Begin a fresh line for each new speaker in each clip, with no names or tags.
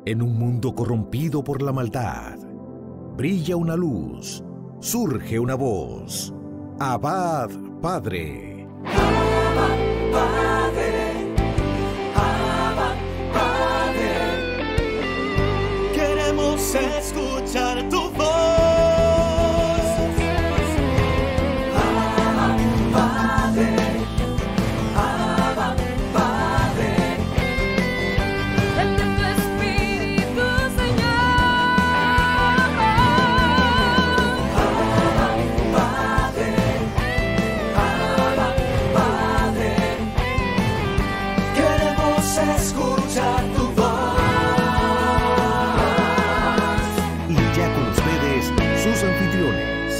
En un mundo corrompido por la maldad, brilla una luz, surge una voz. Abba, Padre.
Abba, Padre. Abba, Padre. Queremos escuchar tu voz. Abba, Padre. Abba, Padre.
Vete tu Espíritu, Señor.
Abba, Padre. Abba, Padre. Queremos escuchar tu voz.
Y ya con ustedes, sus anfitriones.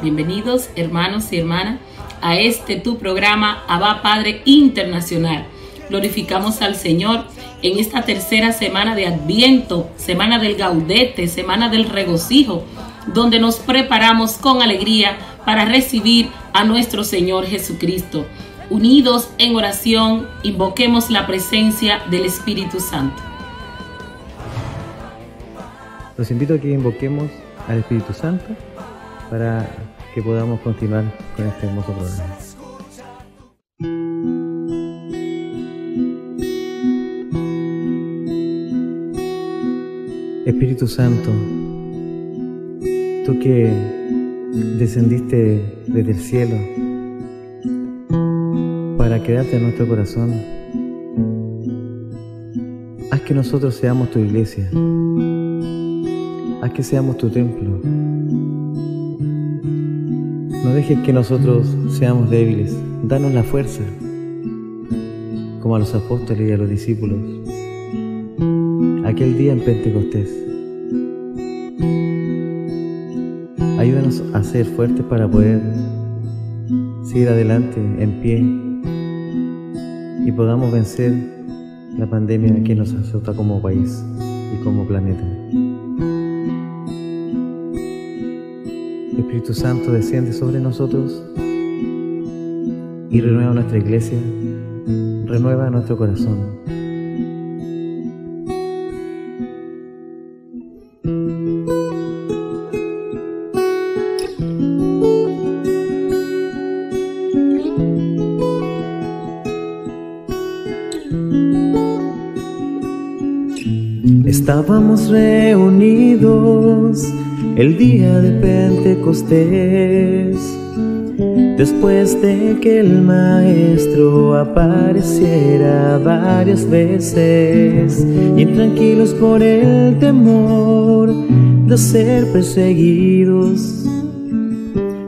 Bienvenidos, hermanos y hermanas, a este tu programa Abba Padre Internacional. Glorificamos al Señor en esta tercera semana de Adviento, semana del Gaudete, semana del regocijo, donde nos preparamos con alegría para recibir a nuestro Señor Jesucristo. Unidos en oración, invoquemos la presencia del Espíritu Santo.
Los invito a que invoquemos al Espíritu Santo para que podamos continuar con este hermoso programa. Espíritu Santo, tú que descendiste desde el cielo para quedarte en nuestro corazón, haz que nosotros seamos tu iglesia, haz que seamos tu templo. No dejes que nosotros seamos débiles, danos la fuerza, como a los apóstoles y a los discípulos, aquel día en Pentecostés. Ayúdanos a ser fuertes para poder seguir adelante en pie y podamos vencer la pandemia que nos azota como país y como planeta. Espíritu Santo, desciende sobre nosotros y renueva nuestra iglesia, renueva nuestro corazón. Estábamos reunidos el día de Pentecostés, después de que el Maestro apareciera varias veces, intranquilos por el temor de ser perseguidos,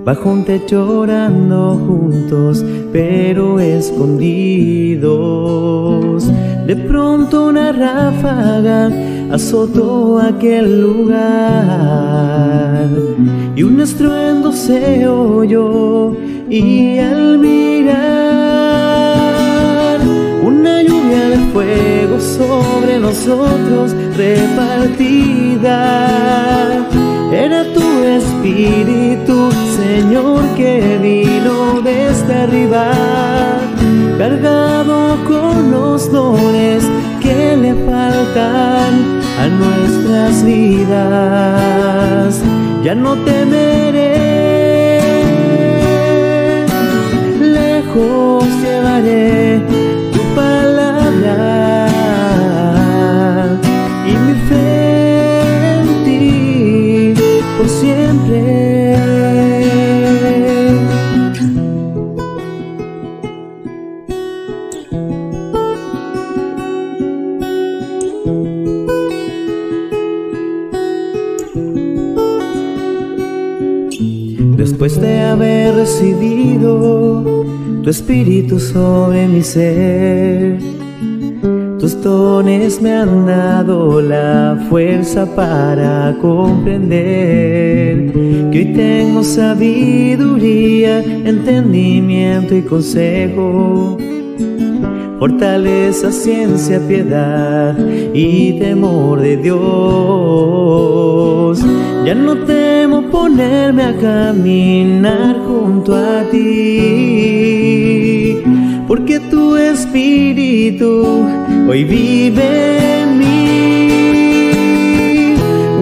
bajo un techo orando juntos, pero escondidos. De pronto una ráfaga azotó aquel lugar y un estruendo se oyó, y al mirar una lluvia de fuego sobre nosotros repartida, era tu Espíritu, Señor, que vino desde arriba, cargado con los dones que le faltan a nuestras vidas. Ya no temeré, lejos llevaré tu palabra y mi fe en ti por siempre. Después de haber recibido tu Espíritu sobre mi ser, tus dones me han dado la fuerza para comprender que hoy tengo sabiduría, entendimiento y consejo, fortaleza, ciencia, piedad y temor de Dios. Ya no temo ponerme a caminar junto a ti, porque tú tu espíritu hoy vive en mí.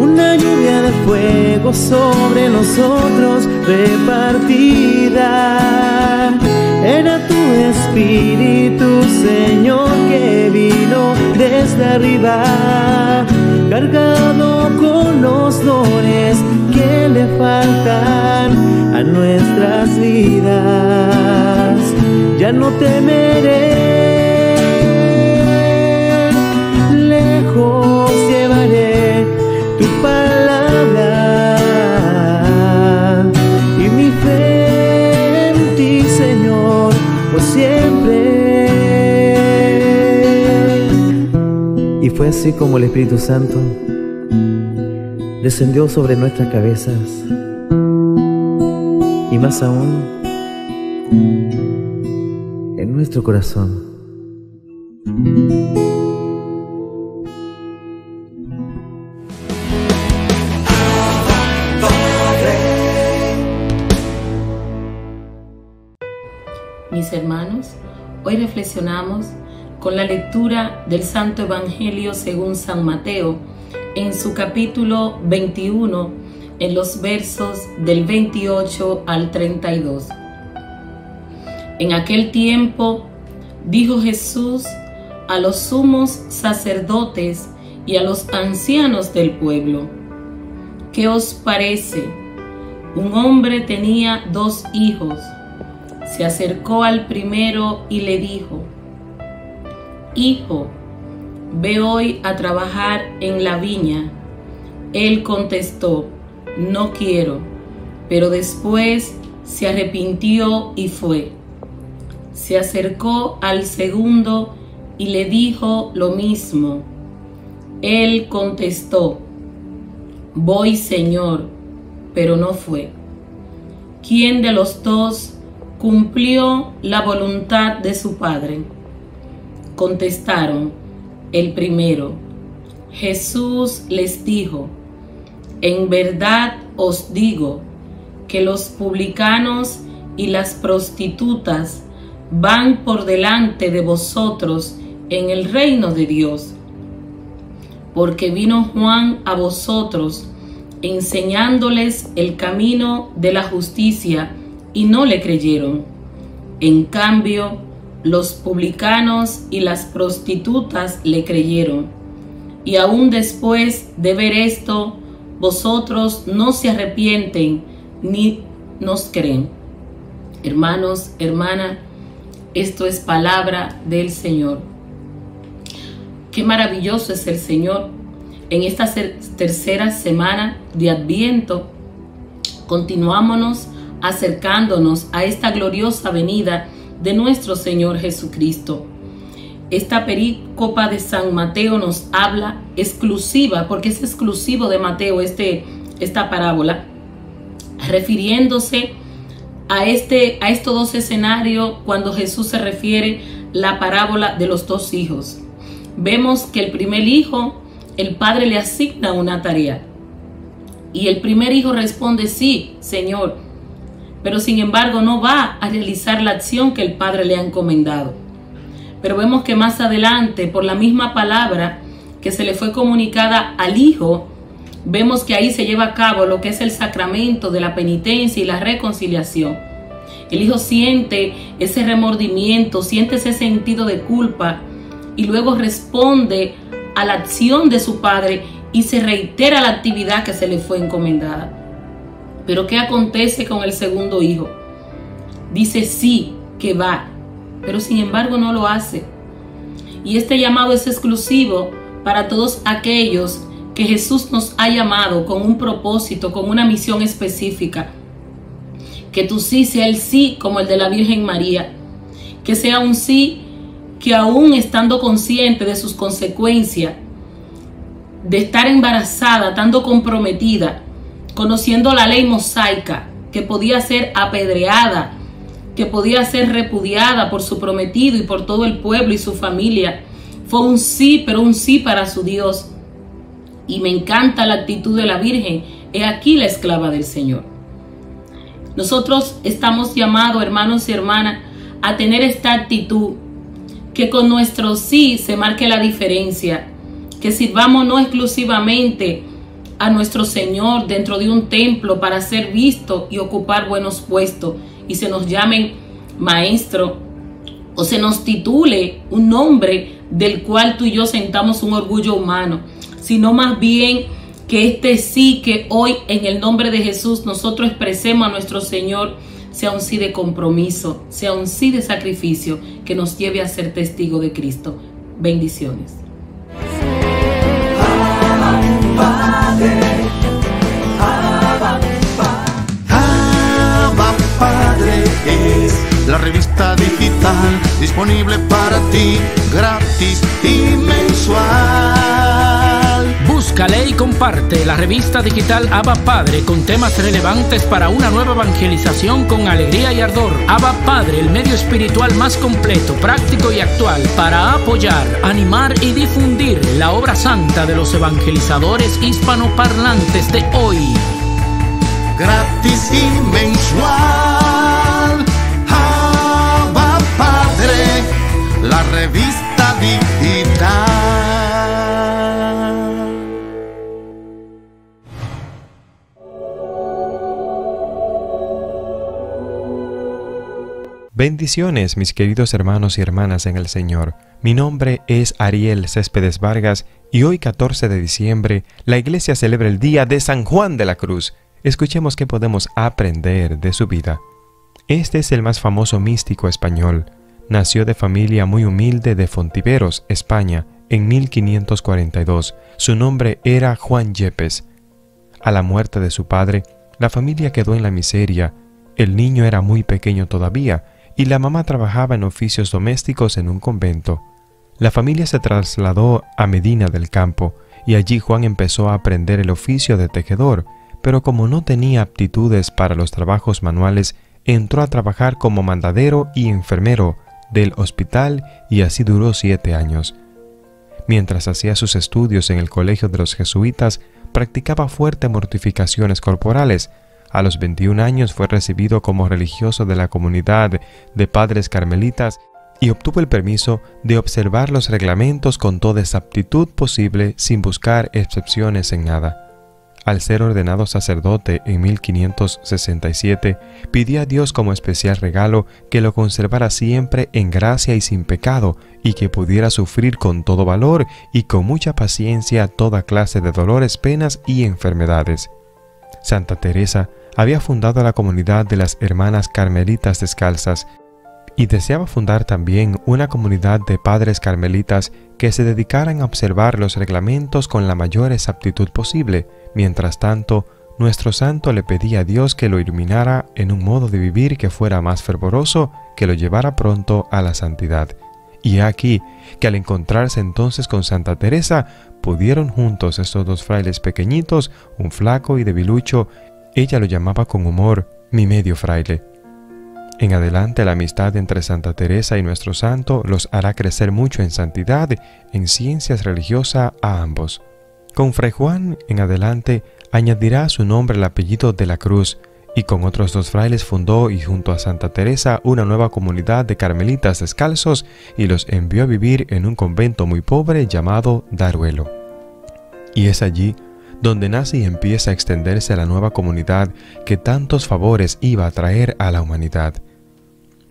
Una lluvia de fuego sobre nosotros repartida. Era tu espíritu, Señor, que vino desde arriba, cargado con los dones que le faltan a nuestras vidas. Ya no temeré, lejos llevaré tu palabra y mi fe en ti, Señor, por siempre. Y fue así como el Espíritu Santo descendió sobre nuestras cabezas y más aún en nuestro corazón.
Mis hermanos, hoy reflexionamos con la lectura del Santo Evangelio según San Mateo, en su capítulo 21, en los versos del 28 al 32. En aquel tiempo dijo Jesús a los sumos sacerdotes y a los ancianos del pueblo: ¿qué os parece? Un hombre tenía 2 hijos. Se acercó al primero y le dijo: Hijo, ve hoy a trabajar en la viña. Él contestó: no quiero. Pero después se arrepintió y fue. Se acercó al segundo y le dijo lo mismo. Él contestó: voy, Señor, pero no fue. ¿Quién de los 2 cumplió la voluntad de su padre? Contestaron: el primero. Jesús les dijo: en verdad os digo que los publicanos y las prostitutas van por delante de vosotros en el reino de Dios. Porque vino Juan a vosotros enseñándoles el camino de la justicia y no le creyeron. En cambio, los publicanos y las prostitutas le creyeron. Y aún después de ver esto, vosotros no se arrepienten ni nos creen. Hermanos, hermanas, esto es palabra del Señor. Qué maravilloso es el Señor. En esta tercera semana de Adviento, continuámonos acercándonos a esta gloriosa venida de nuestro Señor Jesucristo. Esta perícopa de San Mateo nos habla exclusiva, porque es exclusivo de Mateo esta parábola, refiriéndose a estos 2 escenarios cuando Jesús se refiere la parábola de los 2 hijos. Vemos que el primer hijo, el padre le asigna una tarea y el primer hijo responde: sí, Señor, pero sin embargo no va a realizar la acción que el padre le ha encomendado. Pero vemos que más adelante, por la misma palabra que se le fue comunicada al hijo, vemos que ahí se lleva a cabo lo que es el sacramento de la penitencia y la reconciliación. El hijo siente ese remordimiento, siente ese sentido de culpa y luego responde a la acción de su padre y se reitera la actividad que se le fue encomendada. Pero ¿qué acontece con el segundo hijo? Dice sí, que va, pero sin embargo no lo hace. Y este llamado es exclusivo para todos aquellos que Jesús nos ha llamado con un propósito, con una misión específica. Que tu sí sea el sí como el de la Virgen María. Que sea un sí que aún estando consciente de sus consecuencias, de estar embarazada, estando comprometida, conociendo la ley mosaica, que podía ser apedreada, que podía ser repudiada por su prometido y por todo el pueblo y su familia, fue un sí, pero un sí para su Dios. Y me encanta la actitud de la Virgen. He aquí la esclava del Señor. Nosotros estamos llamados, hermanos y hermanas, a tener esta actitud que con nuestro sí se marque la diferencia, que sirvamos no exclusivamente a nuestro Señor dentro de un templo para ser visto y ocupar buenos puestos y se nos llamen maestro o se nos titule un nombre del cual tú y yo sentamos un orgullo humano, sino más bien que este sí que hoy en el nombre de Jesús nosotros expresemos a nuestro Señor sea un sí de compromiso, sea un sí de sacrificio que nos lleve a ser testigo de Cristo. Bendiciones.
Abba Padre es la revista digital disponible para ti gratis y mensual.
Búscale y comparte la revista digital Abba Padre con temas relevantes para una nueva evangelización con alegría y ardor. Abba Padre, el medio espiritual más completo, práctico y actual para apoyar, animar y difundir la obra santa de los evangelizadores hispanoparlantes de hoy.
Gratis y mensual. Abba Padre, la revista digital.
Bendiciones, mis queridos hermanos y hermanas en el Señor. Mi nombre es Ariel Céspedes Vargas y hoy 14 de diciembre la Iglesia celebra el día de San Juan de la Cruz. Escuchemos qué podemos aprender de su vida. Este es el más famoso místico español. Nació de familia muy humilde de Fontiveros, España, en 1542. Su nombre era Juan Yepes. A la muerte de su padre, la familia quedó en la miseria. El niño era muy pequeño todavía y la mamá trabajaba en oficios domésticos en un convento. La familia se trasladó a Medina del Campo y allí Juan empezó a aprender el oficio de tejedor, pero como no tenía aptitudes para los trabajos manuales, entró a trabajar como mandadero y enfermero del hospital y así duró 7 años. Mientras hacía sus estudios en el colegio de los jesuitas, practicaba fuertes mortificaciones corporales. A los 21 años fue recibido como religioso de la comunidad de padres carmelitas y obtuvo el permiso de observar los reglamentos con toda exactitud posible sin buscar excepciones en nada. Al ser ordenado sacerdote en 1567, pidió a Dios como especial regalo que lo conservara siempre en gracia y sin pecado, y que pudiera sufrir con todo valor y con mucha paciencia toda clase de dolores, penas y enfermedades. Santa Teresa había fundado la comunidad de las Hermanas Carmelitas Descalzas y deseaba fundar también una comunidad de padres carmelitas que se dedicaran a observar los reglamentos con la mayor exactitud posible. Mientras tanto, nuestro santo le pedía a Dios que lo iluminara en un modo de vivir que fuera más fervoroso, que lo llevara pronto a la santidad. Y aquí que al encontrarse entonces con Santa Teresa, pudieron juntos estos dos frailes pequeñitos, un flaco y debilucho. Ella lo llamaba con humor mi medio fraile. En adelante la amistad entre Santa Teresa y nuestro santo los hará crecer mucho en santidad, en ciencias religiosas a ambos. Con Fray Juan en adelante añadirá a su nombre el apellido de la Cruz, y con otros dos frailes fundó y junto a Santa Teresa una nueva comunidad de carmelitas descalzos y los envió a vivir en un convento muy pobre llamado Daruelo. Y es allí donde nace y empieza a extenderse la nueva comunidad que tantos favores iba a traer a la humanidad.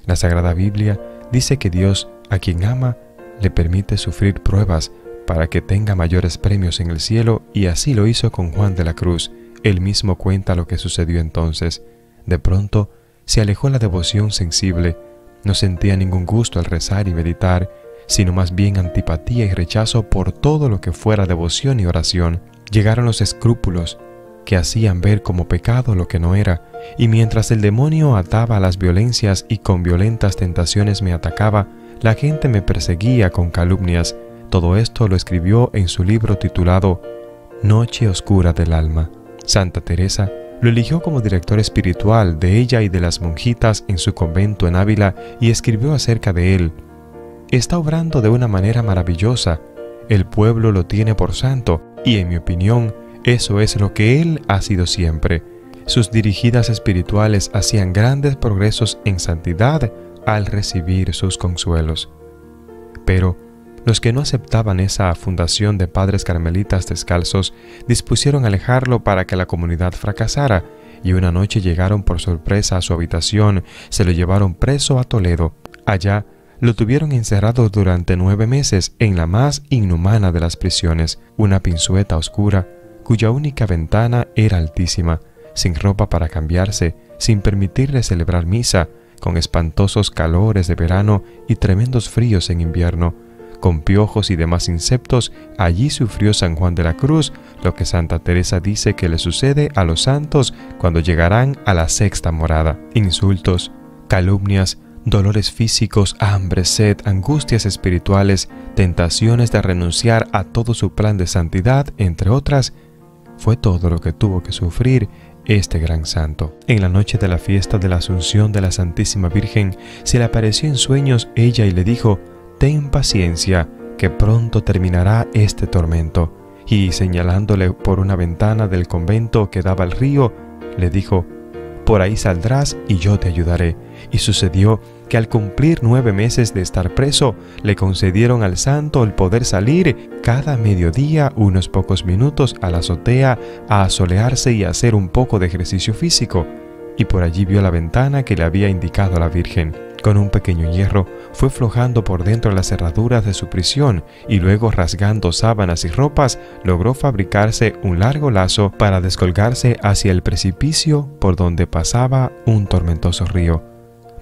La Sagrada Biblia dice que Dios, a quien ama, le permite sufrir pruebas para que tenga mayores premios en el cielo, y así lo hizo con Juan de la Cruz. Él mismo cuenta lo que sucedió entonces. De pronto se alejó la devoción sensible, no sentía ningún gusto al rezar y meditar, sino más bien antipatía y rechazo por todo lo que fuera devoción y oración. Llegaron los escrúpulos, que hacían ver como pecado lo que no era, y mientras el demonio ataba a las violencias y con violentas tentaciones me atacaba, la gente me perseguía con calumnias. Todo esto lo escribió en su libro titulado Noche Oscura del Alma. Santa Teresa lo eligió como director espiritual de ella y de las monjitas en su convento en Ávila y escribió acerca de él: está obrando de una manera maravillosa, el pueblo lo tiene por santo, y en mi opinión, eso es lo que él ha sido siempre. Sus dirigidas espirituales hacían grandes progresos en santidad al recibir sus consuelos. Pero los que no aceptaban esa fundación de padres carmelitas descalzos dispusieron alejarlo para que la comunidad fracasara, y una noche llegaron por sorpresa a su habitación, se lo llevaron preso a Toledo. Allá lo tuvieron encerrado durante 9 meses en la más inhumana de las prisiones, una pinzueta oscura, cuya única ventana era altísima, sin ropa para cambiarse, sin permitirle celebrar misa, con espantosos calores de verano y tremendos fríos en invierno. Con piojos y demás insectos, allí sufrió San Juan de la Cruz lo que Santa Teresa dice que le sucede a los santos cuando llegarán a la sexta morada: insultos, calumnias, dolores físicos, hambre, sed, angustias espirituales, tentaciones de renunciar a todo su plan de santidad, entre otras. Fue todo lo que tuvo que sufrir este gran santo. En la noche de la fiesta de la Asunción de la Santísima Virgen, se le apareció en sueños ella y le dijo: «Ten paciencia, que pronto terminará este tormento». Y señalándole por una ventana del convento que daba al río, le dijo: «Por ahí saldrás y yo te ayudaré». Y sucedió que al cumplir 9 meses de estar preso, le concedieron al santo el poder salir cada mediodía unos pocos minutos a la azotea a asolearse y a hacer un poco de ejercicio físico. Y por allí vio la ventana que le había indicado la Virgen. Con un pequeño hierro fue aflojando por dentro las cerraduras de su prisión y luego, rasgando sábanas y ropas, logró fabricarse un largo lazo para descolgarse hacia el precipicio por donde pasaba un tormentoso río.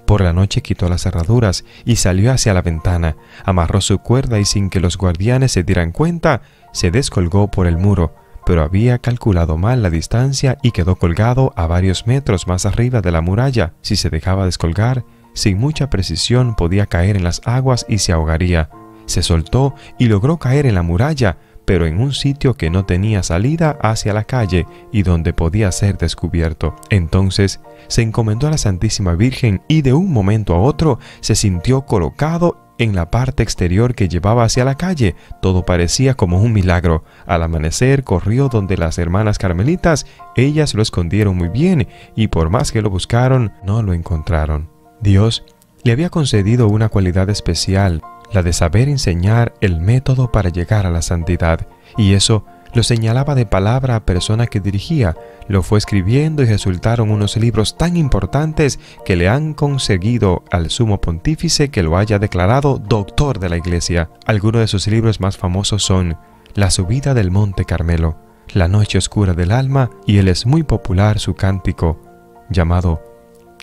Por la noche quitó las cerraduras y salió hacia la ventana, amarró su cuerda y, sin que los guardianes se dieran cuenta, se descolgó por el muro, pero había calculado mal la distancia y quedó colgado a varios metros más arriba de la muralla. Si se dejaba descolgar, sin mucha precisión podía caer en las aguas y se ahogaría. Se soltó y logró caer en la muralla, pero en un sitio que no tenía salida hacia la calle y donde podía ser descubierto. Entonces se encomendó a la Santísima Virgen y de un momento a otro se sintió colocado en la parte exterior que llevaba hacia la calle. Todo parecía como un milagro. Al amanecer corrió donde las hermanas carmelitas. Ellas lo escondieron muy bien y por más que lo buscaron, no lo encontraron. Dios le había concedido una cualidad especial, la de saber enseñar el método para llegar a la santidad, y eso lo señalaba de palabra a persona que dirigía. Lo fue escribiendo y resultaron unos libros tan importantes que le han conseguido al sumo pontífice que lo haya declarado doctor de la Iglesia. Algunos de sus libros más famosos son La subida del Monte Carmelo, La noche oscura del alma, y él es muy popular su cántico, llamado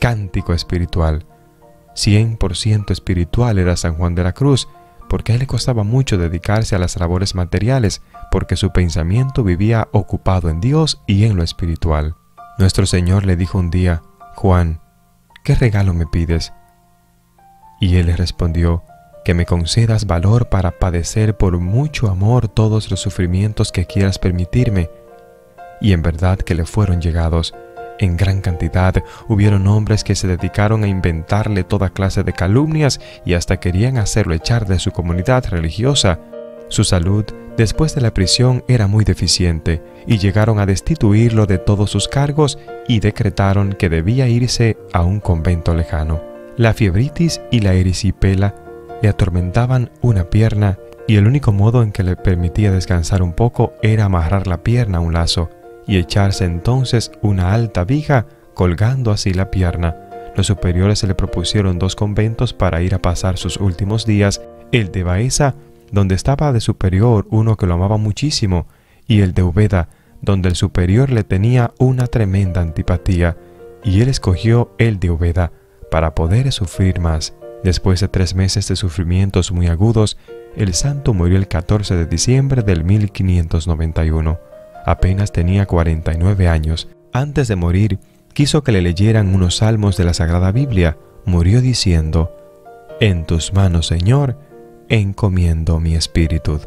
Cántico Espiritual. 100% espiritual era San Juan de la Cruz, porque a él le costaba mucho dedicarse a las labores materiales, porque su pensamiento vivía ocupado en Dios y en lo espiritual. Nuestro Señor le dijo un día: «Juan, ¿qué regalo me pides?». Y él le respondió: «Que me concedas valor para padecer por mucho amor todos los sufrimientos que quieras permitirme». Y en verdad que le fueron llegados. En gran cantidad hubieron hombres que se dedicaron a inventarle toda clase de calumnias y hasta querían hacerlo echar de su comunidad religiosa. Su salud después de la prisión era muy deficiente y llegaron a destituirlo de todos sus cargos y decretaron que debía irse a un convento lejano. La fiebritis y la erisipela le atormentaban una pierna y el único modo en que le permitía descansar un poco era amarrar la pierna a un lazo y echarse entonces una alta viga colgando así la pierna. Los superiores se le propusieron 2 conventos para ir a pasar sus últimos días: el de Baeza, donde estaba de superior uno que lo amaba muchísimo, y el de Úbeda, donde el superior le tenía una tremenda antipatía, y él escogió el de Úbeda para poder sufrir más. Después de 3 meses de sufrimientos muy agudos, el santo murió el 14 de diciembre del 1591. Apenas tenía 49 años. Antes de morir, quiso que le leyeran unos salmos de la Sagrada Biblia. Murió diciendo: «En tus manos, Señor, encomiendo mi espíritu».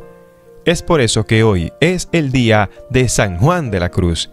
Es por eso que hoy es el día de San Juan de la Cruz.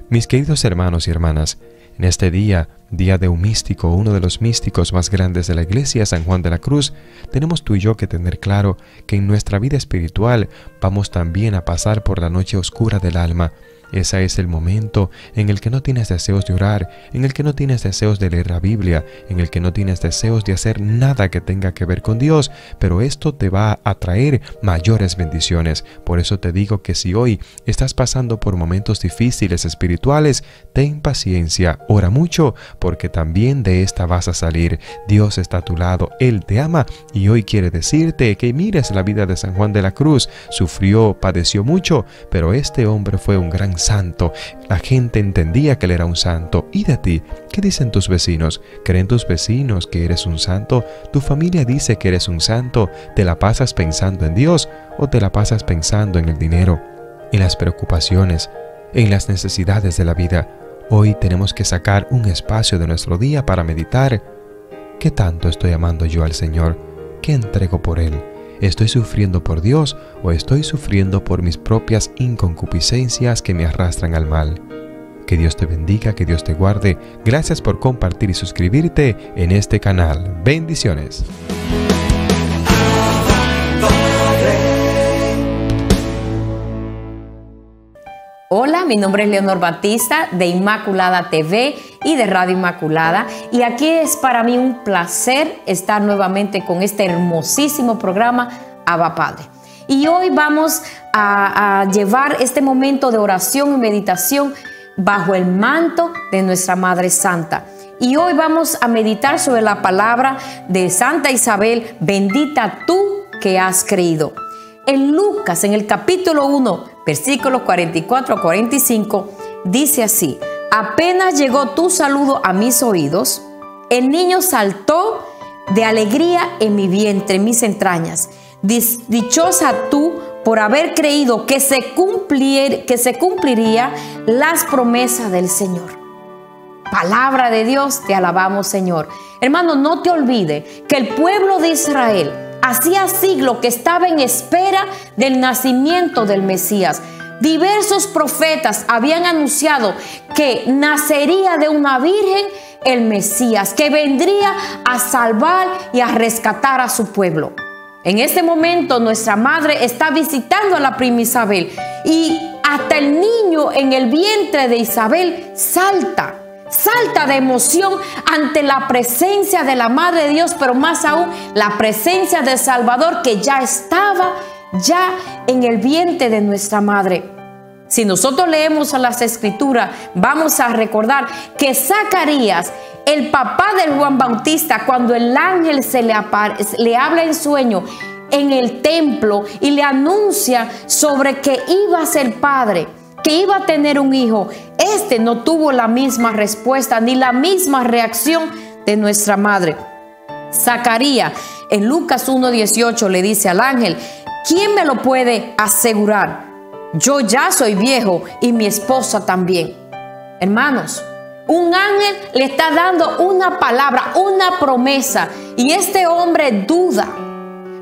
Mis queridos hermanos y hermanas, en este día, día de un místico, uno de los místicos más grandes de la Iglesia, San Juan de la Cruz, tenemos tú y yo que tener claro que en nuestra vida espiritual vamos también a pasar por la noche oscura del alma, Ese es el momento en el que no tienes deseos de orar, en el que no tienes deseos de leer la Biblia, en el que no tienes deseos de hacer nada que tenga que ver con Dios, pero esto te va a traer mayores bendiciones. Por eso te digo que si hoy estás pasando por momentos difíciles espirituales, ten paciencia, ora mucho, porque también de esta vas a salir. Dios está a tu lado, Él te ama y hoy quiere decirte que mires la vida de San Juan de la Cruz. Sufrió, padeció mucho, pero este hombre fue un gran santo. La gente entendía que él era un santo. ¿Y de ti? ¿Qué dicen tus vecinos? ¿Creen tus vecinos que eres un santo? ¿Tu familia dice que eres un santo? ¿Te la pasas pensando en Dios o te la pasas pensando en el dinero, en las preocupaciones, en las necesidades de la vida? Hoy tenemos que sacar un espacio de nuestro día para meditar. ¿Qué tanto estoy amando yo al Señor? ¿Qué entrego por Él? ¿Estoy sufriendo por Dios o estoy sufriendo por mis propias inconcupiscencias que me arrastran al mal? Que Dios te bendiga, que Dios te guarde. Gracias por compartir y suscribirte en este canal. Bendiciones.
Hola, mi nombre es Leonor Batista de Inmaculada TV y de Radio Inmaculada, y aquí es para mí un placer estar nuevamente con este hermosísimo programa Abba Padre. Y hoy vamos a llevar este momento de oración y meditación bajo el manto de nuestra Madre Santa. Y hoy vamos a meditar sobre la palabra de Santa Isabel: bendita tú que has creído. En Lucas, en el capítulo 1, versículos 44 a 45, dice así: apenas llegó tu saludo a mis oídos, el niño saltó de alegría en mi vientre, en mis entrañas. Dichosa tú por haber creído que se cumpliría las promesas del Señor. Palabra de Dios, te alabamos, Señor. Hermano, no te olvides que el pueblo de Israel hacía siglos que estaba en espera del nacimiento del Mesías. Diversos profetas habían anunciado que nacería de una virgen el Mesías, que vendría a salvar y a rescatar a su pueblo. En este momento nuestra madre está visitando a la prima Isabel y hasta el niño en el vientre de Isabel salta de emoción ante la presencia de la Madre de Dios, pero más aún la presencia del Salvador que ya estaba en el vientre de nuestra madre. Si nosotros leemos a las Escrituras, vamos a recordar que Zacarías, el papá de Juan Bautista, cuando el ángel le habla en sueño en el templo y le anuncia sobre que iba a ser padre, que iba a tener un hijo, este no tuvo la misma respuesta ni la misma reacción de nuestra madre. Zacarías en Lucas 1:18 le dice al ángel: ¿quién me lo puede asegurar? Yo ya soy viejo y mi esposa también. Hermanos, un ángel le está dando una palabra, una promesa, y este hombre duda.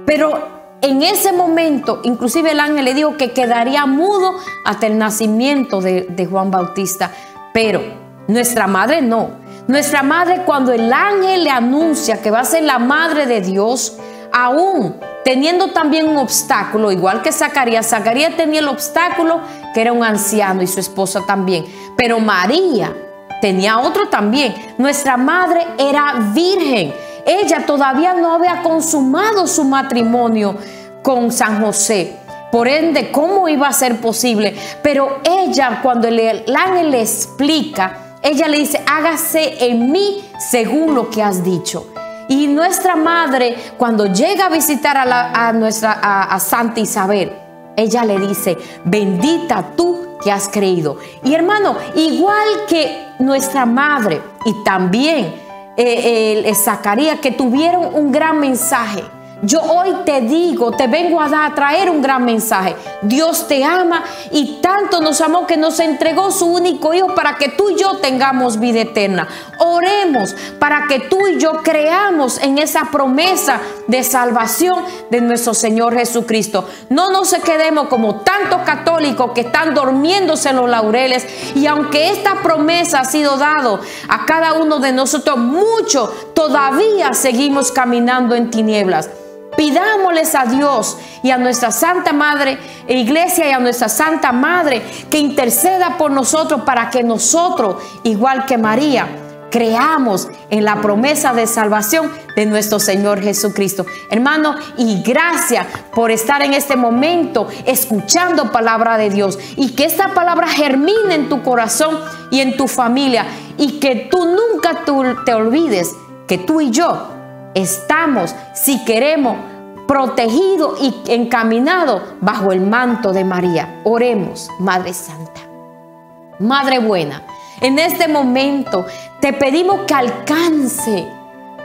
Pero en ese momento, inclusive el ángel le dijo que quedaría mudo hasta el nacimiento de Juan Bautista. Pero nuestra madre no. Nuestra madre, cuando el ángel le anuncia que va a ser la madre de Dios, aún teniendo también un obstáculo, igual que Zacarías tenía el obstáculo que era un anciano y su esposa también. Pero María tenía otro también. Nuestra madre era virgen. Ella todavía no había consumado su matrimonio con San José. Por ende, ¿cómo iba a ser posible? Pero ella, cuando el ángel le explica, ella le dice: hágase en mí según lo que has dicho. Y nuestra madre, cuando llega a visitar a Santa Isabel, ella le dice: bendita tú que has creído. Y hermano, igual que nuestra madre y también Zacarías, que tuvieron un gran mensaje, yo hoy te digo, te vengo a traer un gran mensaje. Dios te ama y tanto nos amó que nos entregó su único hijo para que tú y yo tengamos vida eterna. Oremos para que tú y yo creamos en esa promesa de salvación de nuestro Señor Jesucristo. No nos quedemos como tantos católicos que están durmiéndose en los laureles, y aunque esta promesa ha sido dada a cada uno de nosotros, muchos todavía seguimos caminando en tinieblas. Pidámosles a Dios y a nuestra Santa Madre Iglesia y a nuestra Santa Madre que interceda por nosotros para que nosotros, igual que María, creamos en la promesa de salvación de nuestro Señor Jesucristo. Hermano, y gracias por estar en este momento escuchando palabra de Dios, y que esta palabra germine en tu corazón y en tu familia, y que tú nunca te olvides que tú y yo estamos, si queremos, protegidos y encaminados bajo el manto de María. Oremos, Madre Santa, Madre buena. En este momento te pedimos que alcance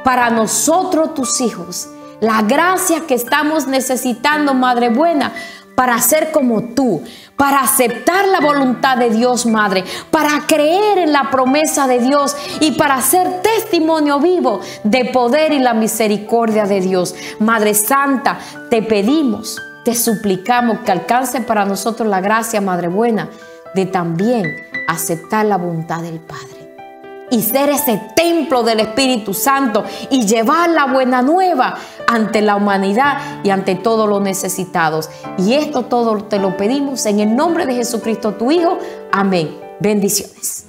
para nosotros, tus hijos, la gracia que estamos necesitando, Madre buena, para ser como tú, para aceptar la voluntad de Dios, Madre, para creer en la promesa de Dios y para ser testimonio vivo de poder y la misericordia de Dios. Madre Santa, te pedimos, te suplicamos que alcance para nosotros la gracia, Madre buena, de también aceptar la voluntad del Padre y ser ese templo del Espíritu Santo y llevar la buena nueva ante la humanidad y ante todos los necesitados. Y esto todo te lo pedimos en el nombre de Jesucristo, tu Hijo. Amén. Bendiciones.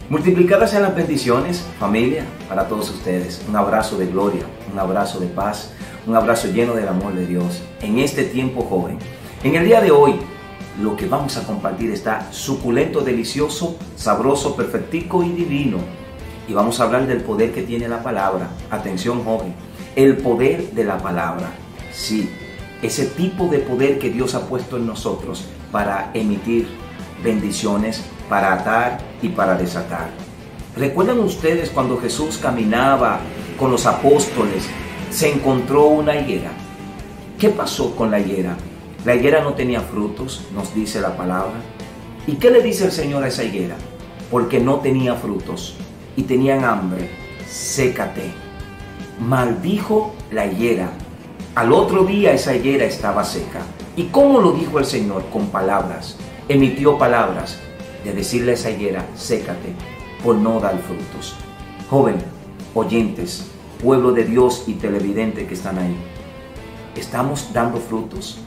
Multiplicadas sean las bendiciones, familia, para todos ustedes. Un abrazo de gloria, un abrazo de paz, un abrazo lleno del amor de Dios en este tiempo joven. En el día de hoy, lo que vamos a compartir está suculento, delicioso, sabroso, perfectico y divino. Y vamos a hablar del poder que tiene la palabra. Atención, joven, el poder de la palabra. Sí, ese tipo de poder que Dios ha puesto en nosotros para emitir bendiciones, para atar y para desatar. ¿Recuerdan ustedes cuando Jesús caminaba con los apóstoles, se encontró una higuera? ¿Qué pasó con la higuera? La higuera no tenía frutos, nos dice la palabra. ¿Y qué le dice el Señor a esa higuera? Porque no tenía frutos y tenían hambre, sécate. Maldijo la higuera. Al otro día esa higuera estaba seca. ¿Y cómo lo dijo el Señor? Con palabras. Emitió palabras de decirle a esa higuera, sécate por no dar frutos. Joven, oyentes, pueblo de Dios y televidentes que están ahí, ¿estamos dando frutos?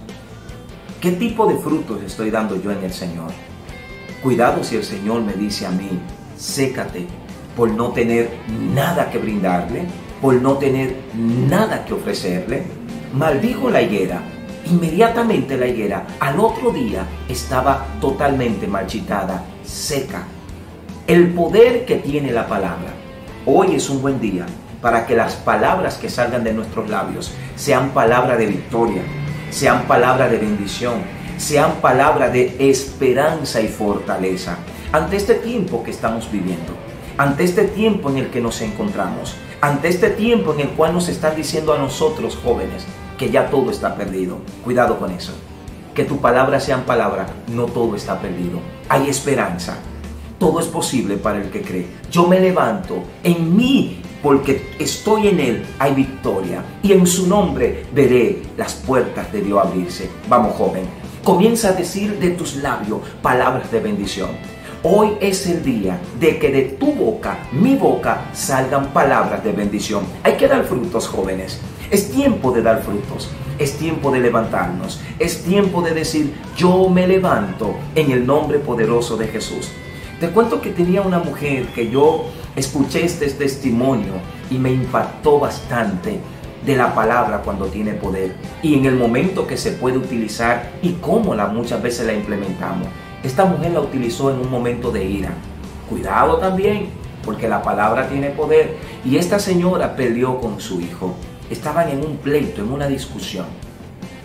¿Qué tipo de frutos estoy dando yo en el Señor? Cuidado si el Señor me dice a mí, sécate por no tener nada que brindarle, por no tener nada que ofrecerle. Maldijo la higuera. Inmediatamente la higuera al otro día estaba totalmente marchitada, seca. El poder que tiene la palabra. Hoy es un buen día para que las palabras que salgan de nuestros labios sean palabras de victoria, sean palabras de bendición, sean palabras de esperanza y fortaleza. Ante este tiempo que estamos viviendo, ante este tiempo en el que nos encontramos, ante este tiempo en el cual nos están diciendo a nosotros jóvenes que ya todo está perdido. Cuidado con eso. Que tu palabra sean palabras, no todo está perdido. Hay esperanza. Todo es posible para el que cree. Yo me levanto en mí porque estoy en Él, hay victoria. Y en su nombre veré las puertas de Dios abrirse. Vamos, joven. Comienza a decir de tus labios palabras de bendición. Hoy es el día de que de tu boca, mi boca, salgan palabras de bendición. Hay que dar frutos, jóvenes. Es tiempo de dar frutos. Es tiempo de levantarnos. Es tiempo de decir, yo me levanto en el nombre poderoso de Jesús. Te cuento que tenía una mujer que yo escuché este testimonio y me impactó bastante de la palabra cuando tiene poder y en el momento que se puede utilizar y cómo muchas veces la implementamos. Esta mujer la utilizó en un momento de ira. Cuidado también, porque la palabra tiene poder. Y esta señora peleó con su hijo. Estaban en un pleito, en una discusión.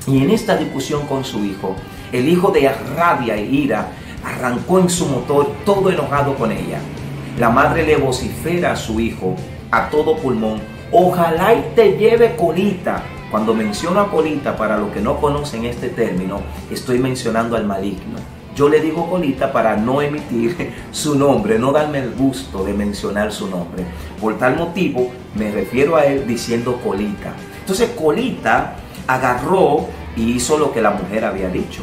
Y en esta discusión con su hijo, el hijo de rabia e ira arrancó en su motor todo enojado con ella. La madre le vocifera a su hijo a todo pulmón, ojalá y te lleve colita. Cuando menciono a colita, para los que no conocen este término, estoy mencionando al maligno. Yo le digo colita para no emitir su nombre, no darme el gusto de mencionar su nombre. Por tal motivo me refiero a él diciendo colita. Entonces colita agarró y hizo lo que la mujer había dicho.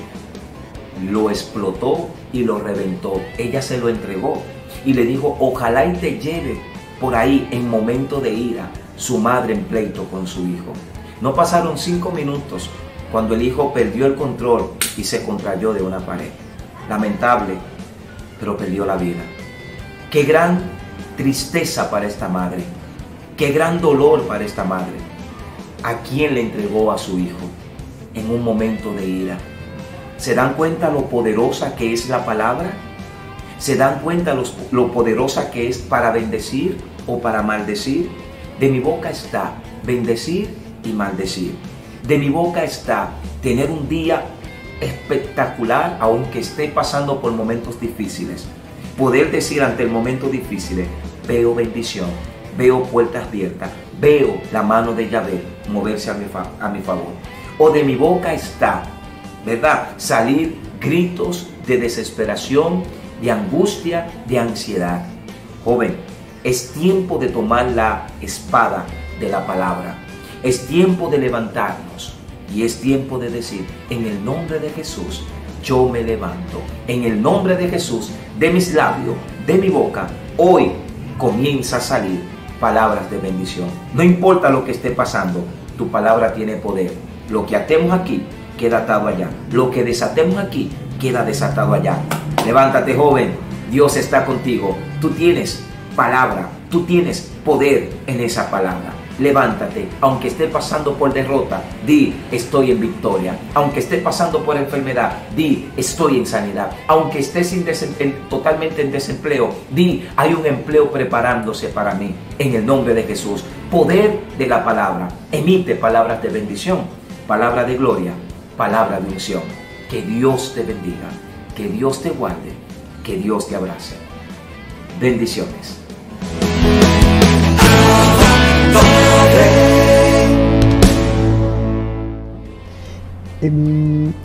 Lo explotó y lo reventó. Ella se lo entregó. y le dijo, ojalá y te lleve por ahí en momento de ira su madre en pleito con su hijo. No pasaron 5 minutos cuando el hijo perdió el control y se contrayó de una pared. Lamentable, pero perdió la vida. Qué gran tristeza para esta madre. Qué gran dolor para esta madre. ¿A quién le entregó a su hijo en un momento de ira? ¿Se dan cuenta lo poderosa que es la palabra? ¿Se dan cuenta lo poderosa que es para bendecir o para maldecir? De mi boca está bendecir y maldecir. De mi boca está tener un día espectacular, aunque esté pasando por momentos difíciles. Poder decir ante el momento difícil, veo bendición, veo puertas abiertas, veo la mano de Yahvé moverse a mi favor. O de mi boca está, ¿verdad?, salir gritos de desesperación, de angustia, de ansiedad. Joven, es tiempo de tomar la espada de la palabra. Es tiempo de levantarnos y es tiempo de decir, en el nombre de Jesús, yo me levanto. En el nombre de Jesús, de mis labios, de mi boca, hoy comienza a salir palabras de bendición. No importa lo que esté pasando, tu palabra tiene poder. Lo que atemos aquí, queda atado allá. Lo que desatemos aquí, queda desatado allá. Levántate, joven. Dios está contigo. Tú tienes palabra. Tú tienes poder en esa palabra. Levántate, aunque esté pasando por derrota, di, estoy en victoria. Aunque esté pasando por enfermedad, di, estoy en sanidad. Aunque estés totalmente en desempleo, di, hay un empleo preparándose para mí. En el nombre de Jesús, poder de la palabra. Emite palabras de bendición, palabra de gloria, palabra de unción. Que Dios te bendiga, que Dios te guarde, que Dios te abrace. Bendiciones.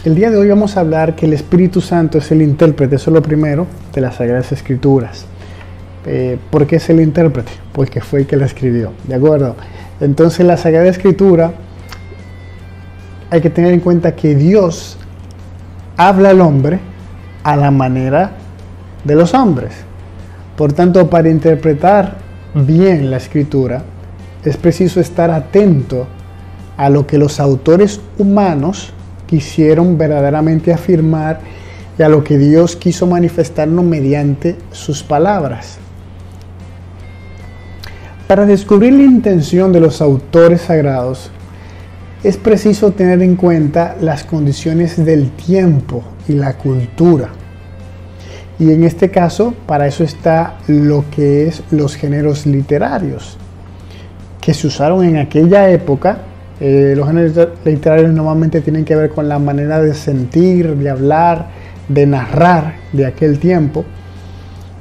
El día de hoy vamos a hablar que el Espíritu Santo es el intérprete, eso es lo primero, de las Sagradas Escrituras. ¿Por qué es el intérprete? Porque fue el que la escribió, ¿de acuerdo? Entonces la Sagrada Escritura, hay que tener en cuenta que Dios habla al hombre a la manera de los hombres. Por tanto, para interpretar bien la Escritura, es preciso estar atento a lo que los autores humanos quisieron verdaderamente afirmar y a lo que Dios quiso manifestarnos mediante sus palabras. Para descubrir la intención de los autores sagrados, es preciso tener en cuenta las condiciones del tiempo y la cultura. Y en este caso, para eso está lo que es los géneros literarios, que se usaron en aquella época. Los géneros literarios normalmente tienen que ver con la manera de sentir, de hablar, de narrar de aquel tiempo.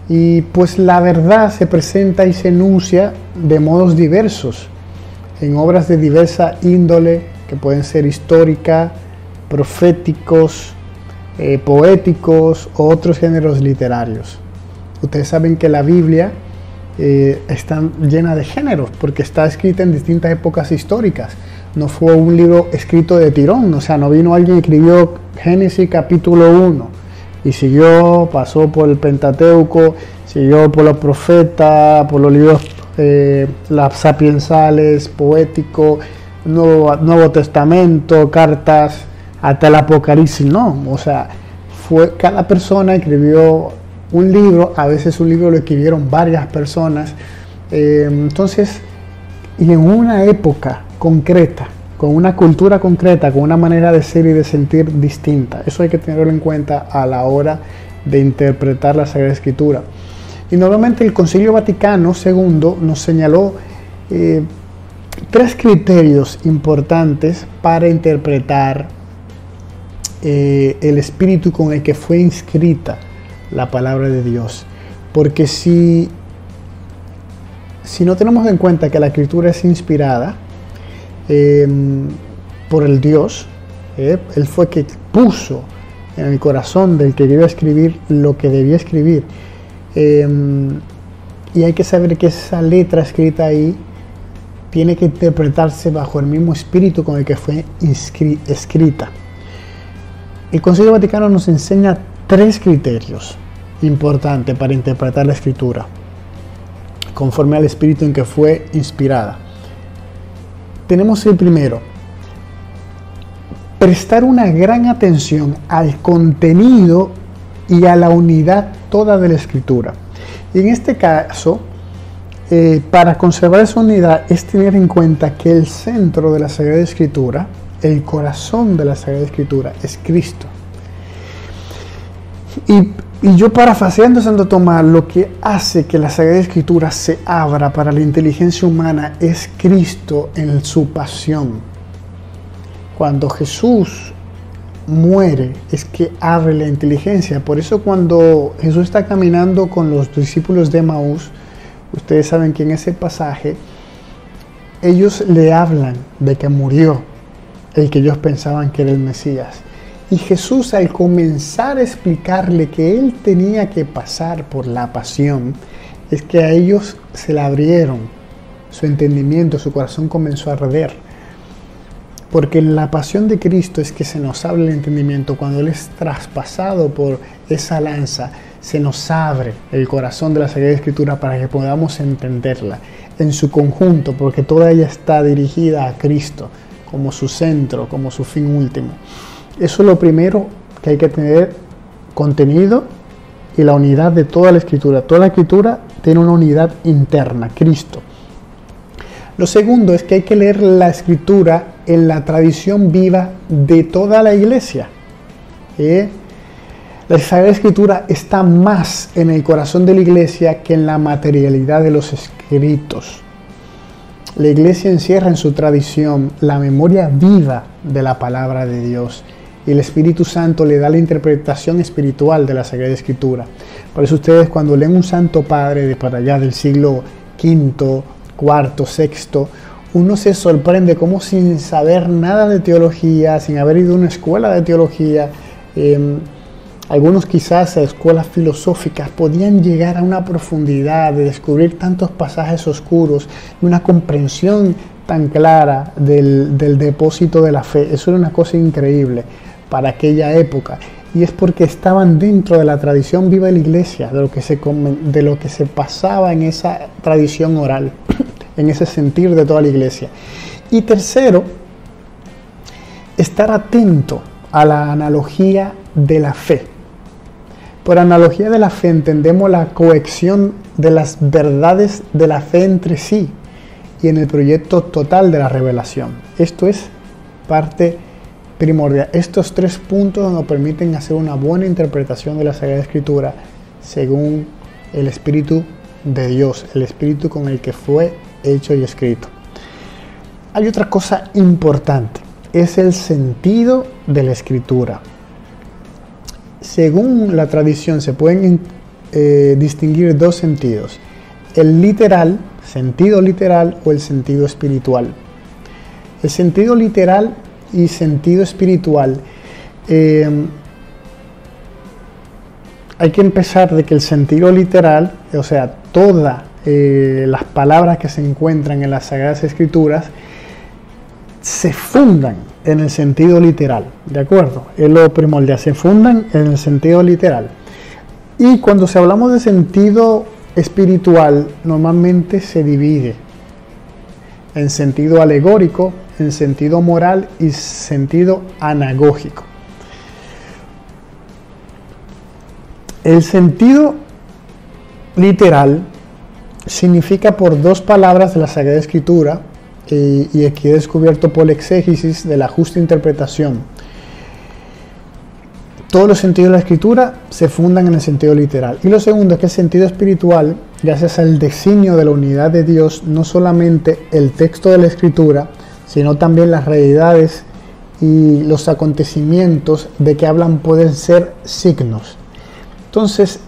Y pues la verdad se presenta y se enuncia de modos diversos, en obras de diversa índole, que pueden ser históricas, proféticos, poéticos o otros géneros literarios. Ustedes saben que la Biblia está llena de géneros, porque está escrita en distintas épocas históricas. No fue un libro escrito de tirón, o sea, no vino alguien y escribió Génesis capítulo 1 y siguió, pasó por el Pentateuco, siguió por los profetas, por los libros las sapiensales, poéticos, Nuevo Testamento, cartas, hasta el Apocalipsis. No, o sea, cada persona escribió un libro, a veces un libro lo escribieron varias personas, entonces, y en una época concreta, con una cultura concreta, con una manera de ser y de sentir distinta. Eso hay que tenerlo en cuenta a la hora de interpretar la Sagrada Escritura. Y normalmente el Concilio Vaticano II nos señaló 3 criterios importantes para interpretar el espíritu con el que fue inscrita la palabra de Dios. Porque si no tenemos en cuenta que la Escritura es inspirada por el Dios, Él fue que puso en el corazón del que debía escribir lo que debía escribir, y hay que saber que esa letra escrita ahí tiene que interpretarse bajo el mismo espíritu con el que fue escrita. El Concilio Vaticano nos enseña 3 criterios importante para interpretar la Escritura, conforme al espíritu en que fue inspirada. Tenemos el primero: prestar una gran atención al contenido y a la unidad toda de la Escritura. Y en este caso, para conservar esa unidad es tener en cuenta que el centro de la Sagrada Escritura, el corazón de la Sagrada Escritura, es Cristo. Y yo, parafraseando a Santo Tomás, lo que hace que la Sagrada Escritura se abra para la inteligencia humana es Cristo en su pasión. Cuando Jesús muere es que abre la inteligencia. Por eso cuando Jesús está caminando con los discípulos de Emaús, ustedes saben que en ese pasaje ellos le hablan de que murió el que ellos pensaban que era el Mesías. Y Jesús, al comenzar a explicarle que él tenía que pasar por la pasión, es que a ellos se le abrieron su entendimiento, su corazón comenzó a arder. Porque en la pasión de Cristo es que se nos abre el entendimiento. Cuando Él es traspasado por esa lanza, se nos abre el corazón de la Sagrada Escritura para que podamos entenderla en su conjunto, porque toda ella está dirigida a Cristo como su centro, como su fin último. Eso es lo primero que hay que tener: contenido y la unidad de toda la Escritura. Toda la Escritura tiene una unidad interna, Cristo. Lo segundo es que hay que leer la Escritura en la tradición viva de toda la Iglesia. La Sagrada Escritura está más en el corazón de la Iglesia que en la materialidad de los escritos. La Iglesia encierra en su tradición la memoria viva de la palabra de Dios, y el Espíritu Santo le da la interpretación espiritual de la Sagrada Escritura. Por eso ustedes, cuando leen un Santo Padre de para allá del siglo V, IV, VI, uno se sorprende cómo, sin saber nada de teología, sin haber ido a una escuela de teología, algunos quizás a escuelas filosóficas, podían llegar a una profundidad de descubrir tantos pasajes oscuros y una comprensión tan clara del depósito de la fe. Eso era una cosa increíble para aquella época, y es porque estaban dentro de la tradición viva de la Iglesia, de lo que se pasaba en esa tradición oral, en ese sentir de toda la Iglesia. Y tercero, estar atento a la analogía de la fe. Por analogía de la fe entendemos la cohesión de las verdades de la fe entre sí y en el proyecto total de la revelación. Esto es parte primordial. Estos tres puntos nos permiten hacer una buena interpretación de la Sagrada Escritura según el Espíritu de Dios, el Espíritu con el que fue hecho y escrito. Hay otra cosa importante, es el sentido de la Escritura. Según la tradición se pueden distinguir dos sentidos: el literal, sentido literal, o el sentido espiritual. El sentido literal y sentido espiritual, hay que empezar de que el sentido literal, o sea, todas las palabras que se encuentran en las Sagradas Escrituras se fundan en el sentido literal, ¿de acuerdo? Es lo primordial, se fundan en el sentido literal. Y cuando hablamos de sentido espiritual, normalmente se divide en sentido alegórico, en sentido moral y sentido anagógico. El sentido literal significa por dos palabras de la Sagrada Escritura, y aquí he descubierto por la exégesis de la justa interpretación. Todos los sentidos de la Escritura se fundan en el sentido literal. Y lo segundo es que el sentido espiritual, gracias al designio de la unidad de Dios, no solamente el texto de la Escritura, sino también las realidades y los acontecimientos de que hablan pueden ser signos. Entonces,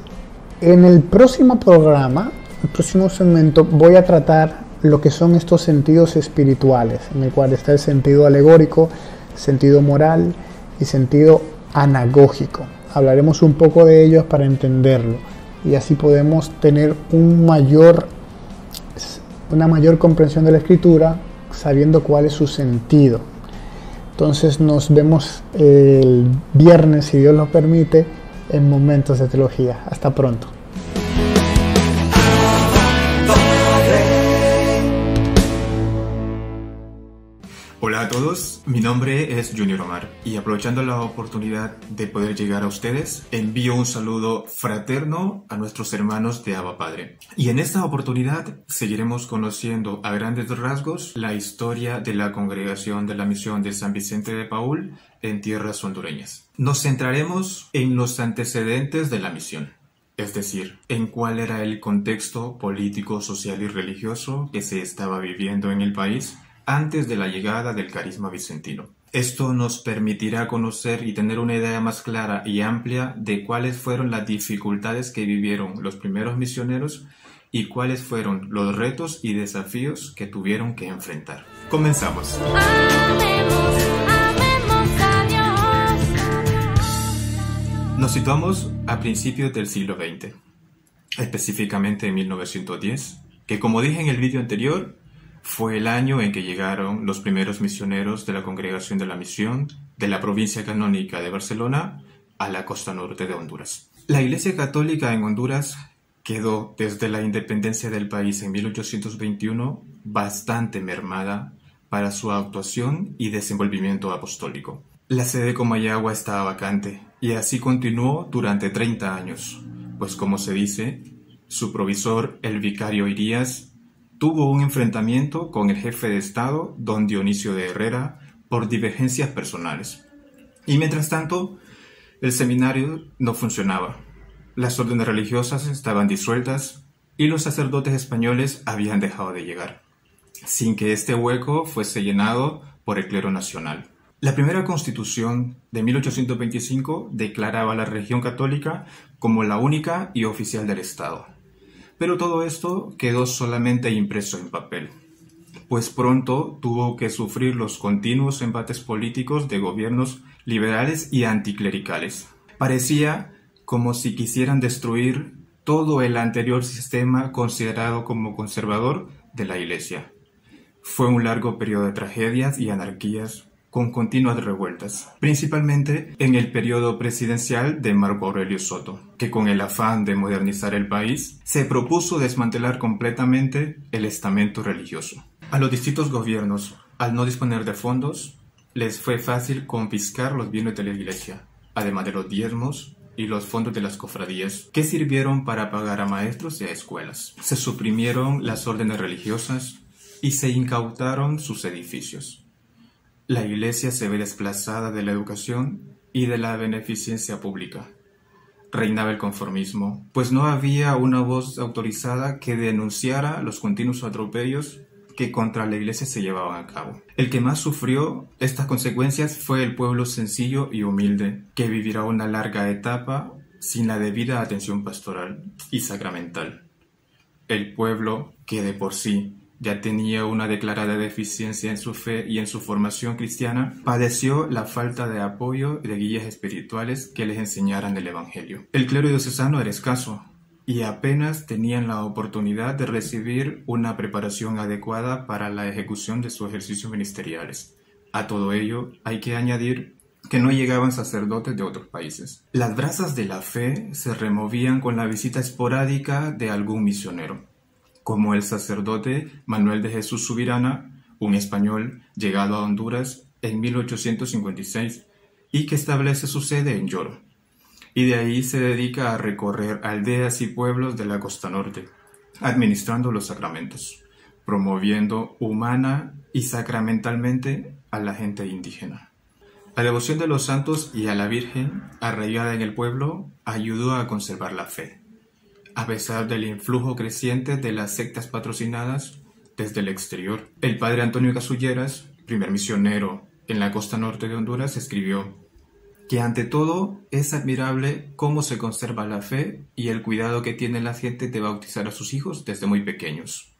en el próximo programa, el próximo segmento, voy a tratar lo que son estos sentidos espirituales, en el cual está el sentido alegórico, sentido moral y sentido anagógico. Hablaremos un poco de ellos para entenderlo, y así podemos tener una mayor comprensión de la Escritura, sabiendo cuál es su sentido. Entonces nos vemos el viernes, si Dios lo permite, en Momentos de Teología. Hasta pronto.
Hola a todos, mi nombre es Junior Omar y aprovechando la oportunidad de poder llegar a ustedes, envío un saludo fraterno a nuestros hermanos de Abba Padre. Y en esta oportunidad seguiremos conociendo a grandes rasgos la historia de la Congregación de la Misión de San Vicente de Paúl en tierras hondureñas. Nos centraremos en los antecedentes de la misión, es decir, en cuál era el contexto político, social y religioso que se estaba viviendo en el país antes de la llegada del carisma vicentino. Esto nos permitirá conocer y tener una idea más clara y amplia de cuáles fueron las dificultades que vivieron los primeros misioneros y cuáles fueron los retos y desafíos que tuvieron que enfrentar. Comenzamos. Nos situamos a principios del siglo XX, específicamente en 1910, que como dije en el vídeo anterior, fue el año en que llegaron los primeros misioneros de la Congregación de la Misión de la provincia canónica de Barcelona a la costa norte de Honduras. La Iglesia Católica en Honduras quedó desde la independencia del país en 1821 bastante mermada para su actuación y desenvolvimiento apostólico. La sede de Comayagua estaba vacante y así continuó durante 30 años, pues como se dice, su provisor, el vicario Irías, tuvo un enfrentamiento con el jefe de Estado, don Dionisio de Herrera, por divergencias personales. Y mientras tanto, el seminario no funcionaba. Las órdenes religiosas estaban disueltas y los sacerdotes españoles habían dejado de llegar, sin que este hueco fuese llenado por el clero nacional. La primera constitución de 1825 declaraba a la religión católica como la única y oficial del Estado. Pero todo esto quedó solamente impreso en papel, pues pronto tuvo que sufrir los continuos embates políticos de gobiernos liberales y anticlericales. Parecía como si quisieran destruir todo el anterior sistema considerado como conservador de la Iglesia. Fue un largo periodo de tragedias y anarquías con continuas revueltas, principalmente en el periodo presidencial de Marco Aurelio Soto, que con el afán de modernizar el país, se propuso desmantelar completamente el estamento religioso. A los distintos gobiernos, al no disponer de fondos, les fue fácil confiscar los bienes de la Iglesia, además de los diezmos y los fondos de las cofradías, que sirvieron para pagar a maestros y a escuelas. Se suprimieron las órdenes religiosas y se incautaron sus edificios. La Iglesia se ve desplazada de la educación y de la beneficencia pública. Reinaba el conformismo, pues no había una voz autorizada que denunciara los continuos atropellos que contra la Iglesia se llevaban a cabo. El que más sufrió estas consecuencias fue el pueblo sencillo y humilde, que vivirá una larga etapa sin la debida atención pastoral y sacramental. El pueblo que de por sí ya tenía una declarada deficiencia en su fe y en su formación cristiana, padeció la falta de apoyo de guías espirituales que les enseñaran el Evangelio. El clero diocesano era escaso y apenas tenían la oportunidad de recibir una preparación adecuada para la ejecución de sus ejercicios ministeriales. A todo ello hay que añadir que no llegaban sacerdotes de otros países. Las brasas de la fe se removían con la visita esporádica de algún misionero, como el sacerdote Manuel de Jesús Subirana, un español llegado a Honduras en 1856 y que establece su sede en Yoro, y de ahí se dedica a recorrer aldeas y pueblos de la costa norte, administrando los sacramentos, promoviendo humana y sacramentalmente a la gente indígena. La devoción de los santos y a la Virgen, arraigada en el pueblo, ayudó a conservar la fe, a pesar del influjo creciente de las sectas patrocinadas desde el exterior. El padre Antonio Casulleras, primer misionero en la costa norte de Honduras, escribió que ante todo es admirable cómo se conserva la fe y el cuidado que tiene la gente de bautizar a sus hijos desde muy pequeños.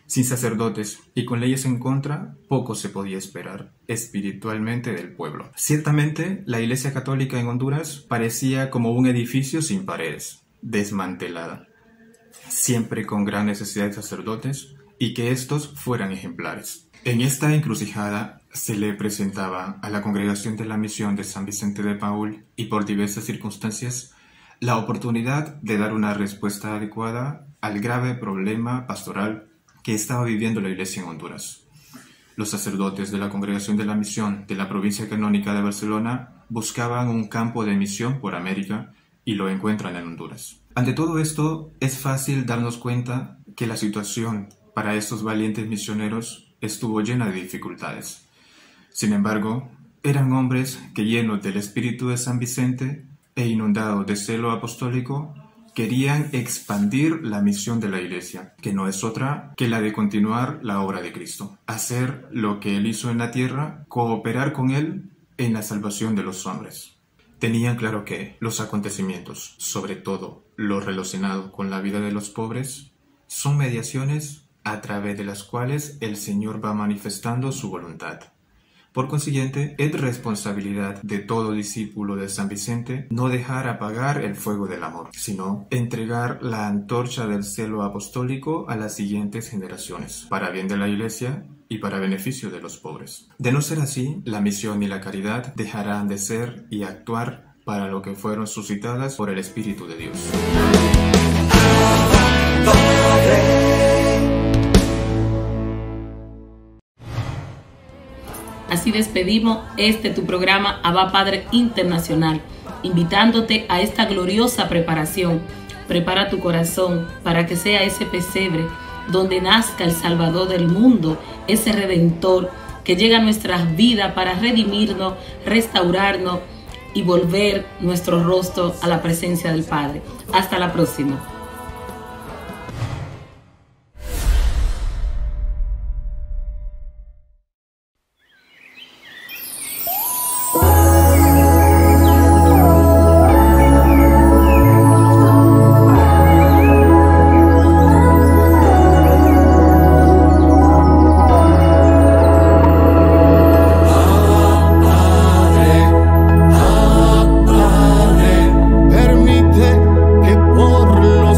Sin sacerdotes y con leyes en contra, poco se podía esperar espiritualmente del pueblo. Ciertamente, la Iglesia Católica en Honduras parecía como un edificio sin paredes, desmantelada, siempre con gran necesidad de sacerdotes y que estos fueran ejemplares. En esta encrucijada se le presentaba a la Congregación de la Misión de San Vicente de Paúl y por diversas circunstancias la oportunidad de dar una respuesta adecuada al grave problema pastoral que estaba viviendo la Iglesia en Honduras. Los sacerdotes de la Congregación de la Misión de la provincia canónica de Barcelona buscaban un campo de misión por América y lo encuentran en Honduras. Ante todo esto, es fácil darnos cuenta que la situación para estos valientes misioneros estuvo llena de dificultades. Sin embargo, eran hombres que, llenos del espíritu de San Vicente e inundados de celo apostólico, querían expandir la misión de la Iglesia, que no es otra que la de continuar la obra de Cristo, hacer lo que Él hizo en la tierra, cooperar con Él en la salvación de los hombres. Tenían claro que los acontecimientos, sobre todo lo relacionado con la vida de los pobres, son mediaciones a través de las cuales el Señor va manifestando su voluntad. Por consiguiente, es responsabilidad de todo discípulo de San Vicente no dejar apagar el fuego del amor, sino entregar la antorcha del celo apostólico a las siguientes generaciones, para bien de la Iglesia y para beneficio de los pobres. De no ser así, la misión y la caridad dejarán de ser y actuar para lo que fueron suscitadas por el Espíritu de Dios.
Así despedimos tu programa Abba Padre Internacional, invitándote a esta gloriosa preparación. Prepara tu corazón para que sea ese pesebre donde nazca el Salvador del mundo, ese Redentor que llega a nuestras vidas para redimirnos, restaurarnos y volver nuestro rostro a la presencia del Padre. Hasta la próxima.
Permite que por los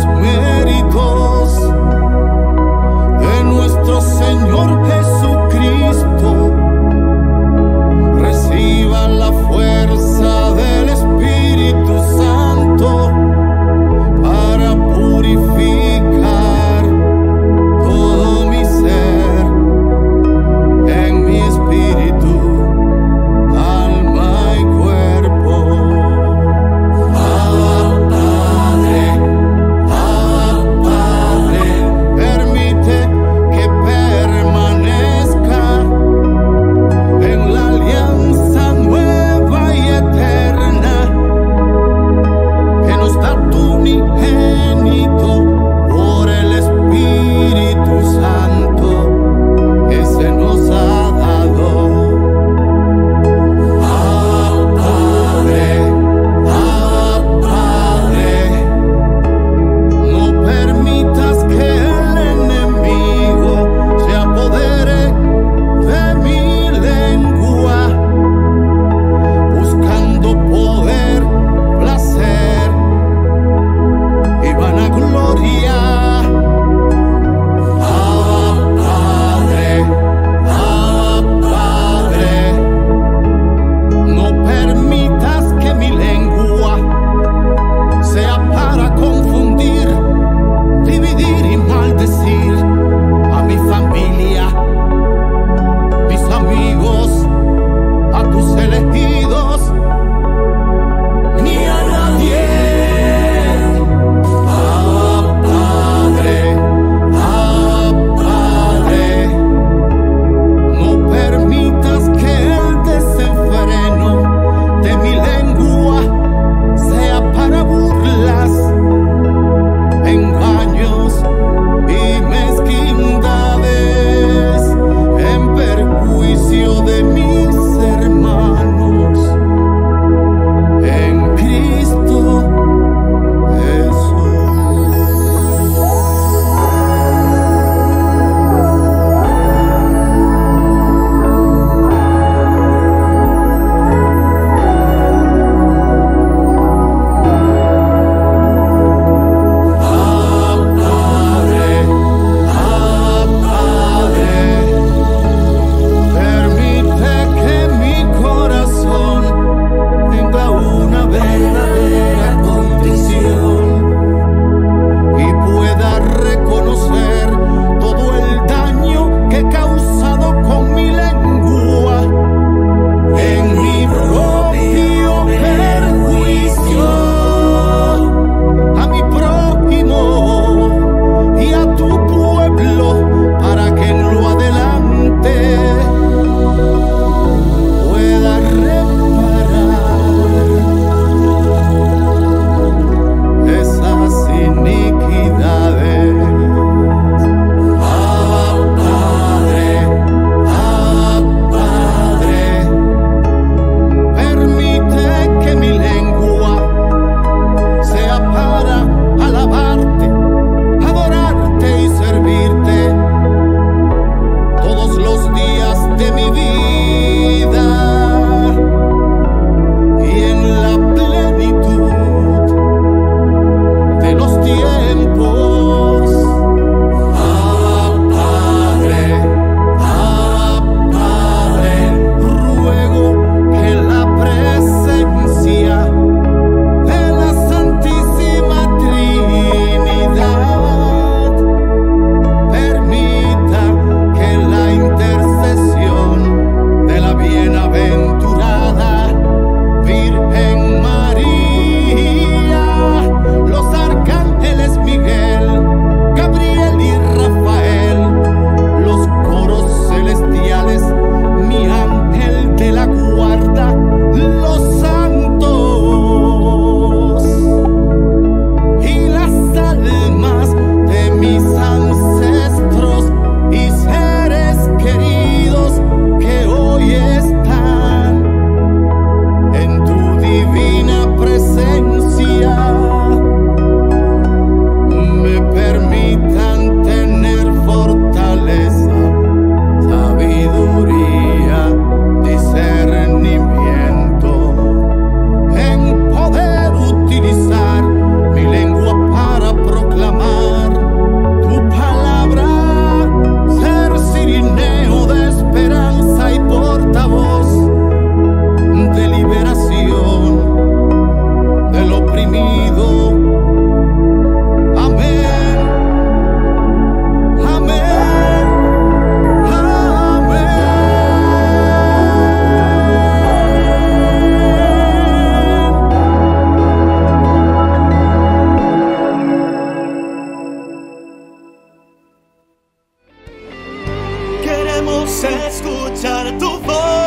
de mi vida y en la plenitud de los tiempos. Padre, ruego que la presencia de la Santísima Trinidad permita que la intercesión de la bienaventurada Virgen María, los arcángeles Miguel, Gabriel y Rafael, los coros celestiales, mi ángel de la guarda, los santos y las almas de mis ancestros y seres queridos que hoy están en tu divina presencia, me permitan tener fortaleza, sabiduría, discernimiento, en poder utilizar mi lengua para proclamar tu palabra, ser cirineo de esperanza y portavoz de liberación del oprimido. Amén, amén, amén. Queremos escuchar tu voz.